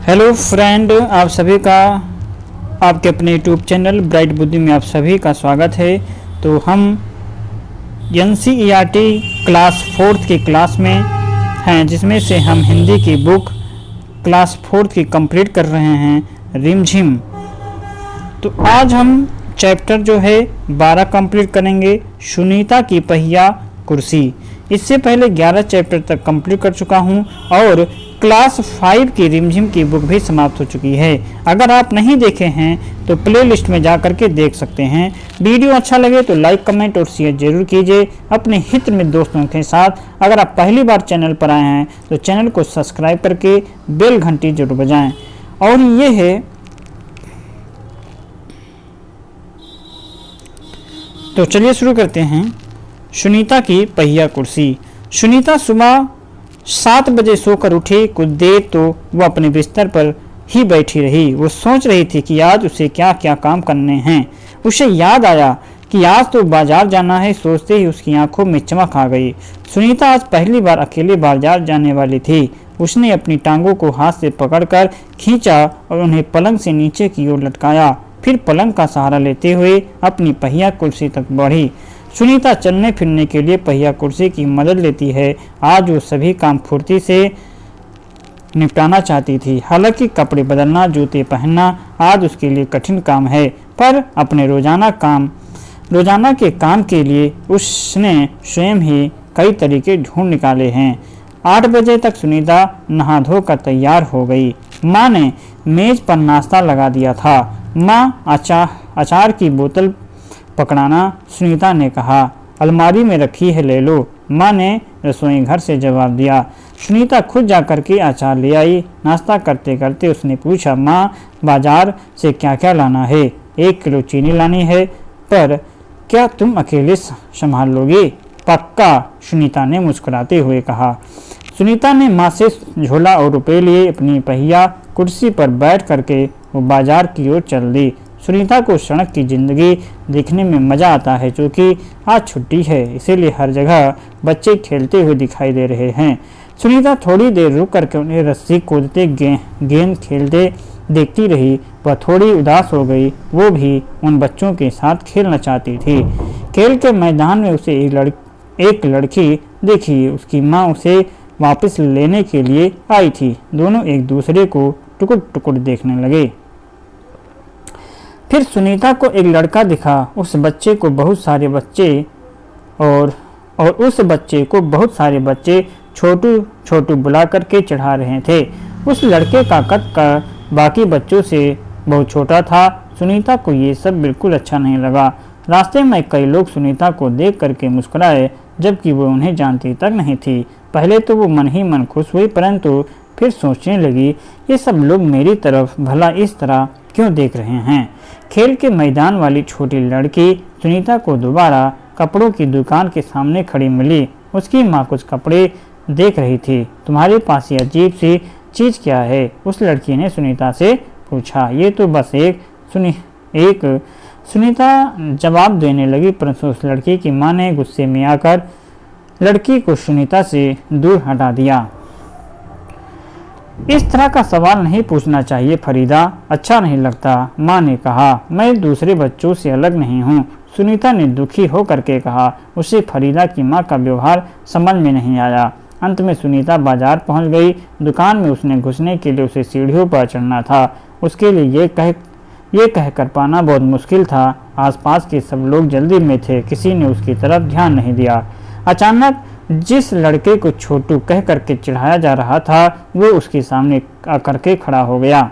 Hello friend, आप सभी का आपके अपने यूट्यूब चैनल ब्राइट बुद्धि में आप सभी का स्वागत है। तो हम NCERT क्लास 4 की क्लास में हैं, जिसमें से हम हिंदी की बुक क्लास 4 की कंप्लीट कर रहे हैं, रिमझिम। तो आज हम चैप्टर जो है 12 कंप्लीट करेंगे, सुनीता की पहिया कुर्सी। इससे पहले 11 चैप्टर तक कंप्लीट कर चुका हूं और क्लास 5 की रिमझिम की बुक भी समाप्त हो चुकी है। अगर आप नहीं देखे हैं तो प्लेलिस्ट में जा करके देख सकते हैं। वीडियो अच्छा लगे तो लाइक, कमेंट और शेयर जरूर कीजिए अपने हित में दोस्तों के साथ। अगर आप पहली बार चैनल पर आए हैं तो चैनल को सब्सक्राइब करके बेल घंटी जरूर बजाएं। और ये है, तो चलिए शुरू करते हैं। सुनीता की पहिया कुर्सी। सुनीता सुबह 7 बजे सोकर उठी। कुछ देर तो वह अपने बिस्तर पर ही बैठी रही। वो सोच रही थी कि आज उसे क्या क्या काम करने हैं। उसे याद आया कि आज तो बाजार जाना है। सोचते ही उसकी आंखों में चमक आ गई। सुनीता आज पहली बार अकेले बाजार जाने वाली थी। उसने अपनी टांगों को हाथ से पकड़कर खींचा और उन्हें पलंग से नीचे की ओर लटकाया। फिर पलंग का सहारा लेते हुए अपनी पहिया कुर्सी तक बढ़ी। सुनीता चलने फिरने के लिए पहिया कुर्सी की मदद लेती है। आज वो सभी काम फुर्ती से निपटाना चाहती थी। हालांकि कपड़े बदलना, जूते पहनना आज उसके लिए कठिन काम है, पर अपने रोजाना के काम के लिए उसने स्वयं ही कई तरीके ढूंढ निकाले हैं। 8 बजे तक सुनीता नहा धोकर तैयार हो गई। माँ ने मेज पर नाश्ता लगा दिया था। माँ अचार की बोतल पकड़ाना सुनीता ने कहा। अलमारी में रखी है, ले लो, माँ ने रसोई घर से जवाब दिया। सुनीता खुद जाकर के अचार ले आई। नाश्ता करते करते उसने पूछा, माँ बाजार से क्या क्या लाना है? 1 किलो चीनी लानी है, पर क्या तुम अकेले संभाल लोगे? पक्का, सुनीता ने मुस्कुराते हुए कहा। सुनीता ने माँ से झोला और रुपए लिए अपनी पहिया कुर्सी पर बैठ करके वो बाजार की ओर चल दी। सुनीता को सड़क की जिंदगी देखने में मजा आता है, क्योंकि आज छुट्टी है, इसीलिए हर जगह बच्चे खेलते हुए दिखाई दे रहे हैं। सुनीता थोड़ी देर रुक करके उन्हें रस्सी कूदते गेंद खेलते देखती रही। वह थोड़ी उदास हो गई। वो भी उन बच्चों के साथ खेलना चाहती थी। खेल के मैदान में उसे एक लड़की देखी। उसकी माँ उसे वापस लेने के लिए आई थी। दोनों एक दूसरे को टुकुर टुकुर देखने लगे। फिर सुनीता को एक लड़का दिखा। उस बच्चे को बहुत सारे बच्चे छोटू बुला करके चढ़ा रहे थे। उस लड़के का कद बाकी बच्चों से बहुत छोटा था। सुनीता को ये सब बिल्कुल अच्छा नहीं लगा। रास्ते में कई लोग सुनीता को देख करके मुस्कुराए, जबकि वो उन्हें जानती तक नहीं थी। पहले तो वो मन ही मन खुश हुई, परंतु फिर सोचने लगी, ये सब लोग मेरी तरफ भला इस तरह क्यों देख रहे हैं? खेल के मैदान वाली छोटी लड़की सुनीता को दोबारा कपड़ों की दुकान के सामने खड़ी मिली। उसकी माँ कुछ कपड़े देख रही थी। तुम्हारे पास ये अजीब सी चीज़ क्या है? उस लड़की ने सुनीता से पूछा। ये तो बस एक सुनीता जवाब देने लगी, परंतु उस लड़की की माँ ने गुस्से में आकर लड़की को सुनीता से दूर हटा दिया। इस तरह का सवाल नहीं पूछना चाहिए फरीदा, अच्छा नहीं लगता, माँ ने कहा। मैं दूसरे बच्चों से अलग नहीं हूँ, सुनीता ने दुखी होकर के कहा। उसे फरीदा की माँ का व्यवहार समझ में नहीं आया। अंत में सुनीता बाजार पहुँच गई। दुकान में उसने घुसने के लिए उसे सीढ़ियों पर चढ़ना था। उसके लिए ये कहकर पाना बहुत मुश्किल था। आसपास के सब लोग जल्दी में थे, किसी ने उसकी तरफ ध्यान नहीं दिया। अचानक जिस लड़के को छोटू कह करके चिढ़ाया जा रहा था, वो उसके सामने आकर के खड़ा हो गया।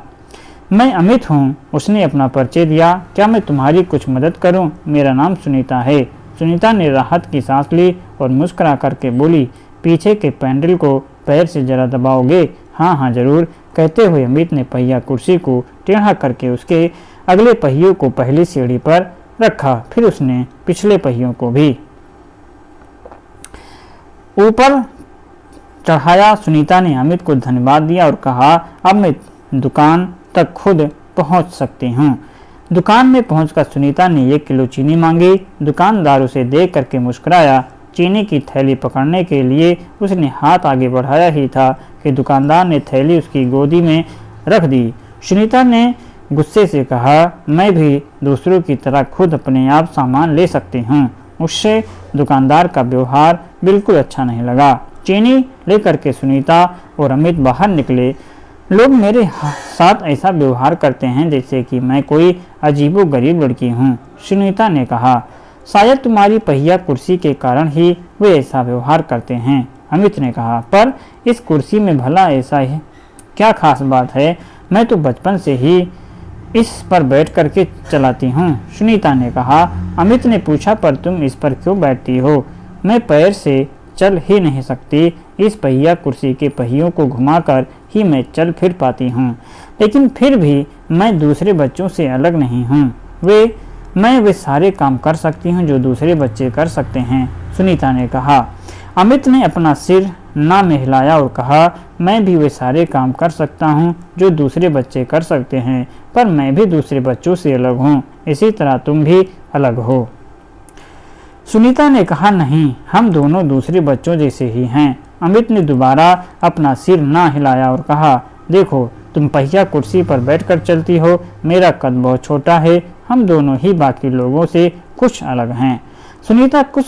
मैं अमित हूँ, उसने अपना परिचय दिया। क्या मैं तुम्हारी कुछ मदद करूँ? मेरा नाम सुनीता है। सुनीता ने राहत की सांस ली और मुस्कुरा करके बोली, पीछे के पैडल को पैर से जरा दबाओगे? हाँ हाँ जरूर, कहते हुए अमित ने पहिया कुर्सी को टेढ़ा करके उसके अगले पहियों को पहली सीढ़ी पर रखा। फिर उसने पिछले पहियों को भी ऊपर चढ़ाया। सुनीता ने अमित को धन्यवाद दिया और कहा, अब मैं दुकान तक खुद पहुंच सकती हूँ। दुकान में पहुंचकर सुनीता ने 1 किलो चीनी मांगी। दुकानदार उसे देख करके मुस्कुराया। चीनी की थैली पकड़ने के लिए उसने हाथ आगे बढ़ाया ही था कि दुकानदार ने थैली उसकी गोदी में रख दी। सुनीता ने गुस्से से कहा, मैं भी दूसरों की तरह खुद अपने आप सामान ले सकती हूँ। उससे दुकानदार का व्यवहार बिल्कुल अच्छा नहीं लगा। चीनी लेकर के सुनीता और अमित बाहर निकले। लोग मेरे साथ ऐसा व्यवहार करते हैं जैसे कि मैं कोई अजीबोगरीब लड़की हूँ, सुनीता ने कहा। शायद तुम्हारी पहिया कुर्सी के कारण ही वे ऐसा व्यवहार करते हैं, अमित ने कहा। पर इस कुर्सी में भला ऐसा है क्या खास बात है? मैं तो बचपन से ही इस पर बैठ करके चलाती हूँ, सुनीता ने कहा। अमित ने पूछा, पर तुम इस पर क्यों बैठती हो? मैं पैर से चल ही नहीं सकती। इस पहिया कुर्सी के पहियों को घुमाकर ही मैं चल फिर पाती हूँ। लेकिन फिर भी मैं दूसरे बच्चों से अलग नहीं हूँ। मैं वे सारे काम कर सकती हूँ जो दूसरे बच्चे कर सकते हैं, सुनीता ने कहा। अमित ने अपना सिर ना में हिलाया और कहा, मैं भी वे सारे काम कर सकता हूँ जो दूसरे बच्चे कर सकते हैं, पर मैं भी दूसरे बच्चों से अलग हूँ, इसी तरह तुम भी अलग हो। सुनीता ने कहा, नहीं, हम दोनों दूसरे बच्चों जैसे ही हैं। अमित ने दोबारा अपना सिर ना हिलाया और कहा, देखो, तुम पहिया कुर्सी पर बैठकर चलती हो, मेरा कद बहुत छोटा है, हम दोनों ही बाकी लोगों से कुछ अलग हैं। सुनीता कुछ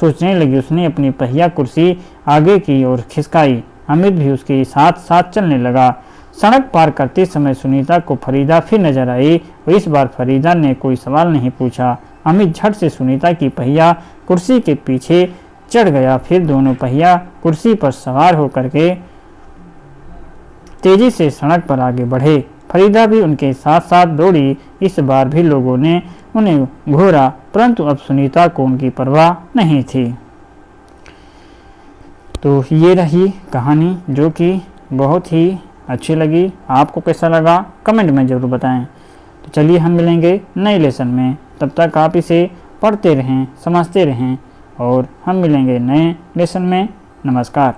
सोचने लगी। उसने अपनी पहिया कुर्सी आगे की ओर खिसकाई। अमित भी उसके साथ साथ चलने लगा। सड़क पार करते समय सुनीता को फरीदा फिर नजर आई और इस बार फरीदा ने कोई सवाल नहीं पूछा। अमित झट से सुनीता की पहिया कुर्सी के पीछे चढ़ गया। फिर दोनों पहिया कुर्सी पर सवार होकर के तेजी से सड़क पर आगे बढ़े। फरीदा भी उनके साथ साथ दौड़ी। इस बार भी लोगों ने उन्हें घूरा, परंतु अब सुनीता को उनकी परवाह नहीं थी। तो ये रही कहानी जो कि बहुत ही अच्छी लगी। आपको कैसा लगा कमेंट में ज़रूर बताएं। तो चलिए हम मिलेंगे नए लेसन में। तब तक आप इसे पढ़ते रहें, समझते रहें और हम मिलेंगे नए लेसन में। नमस्कार।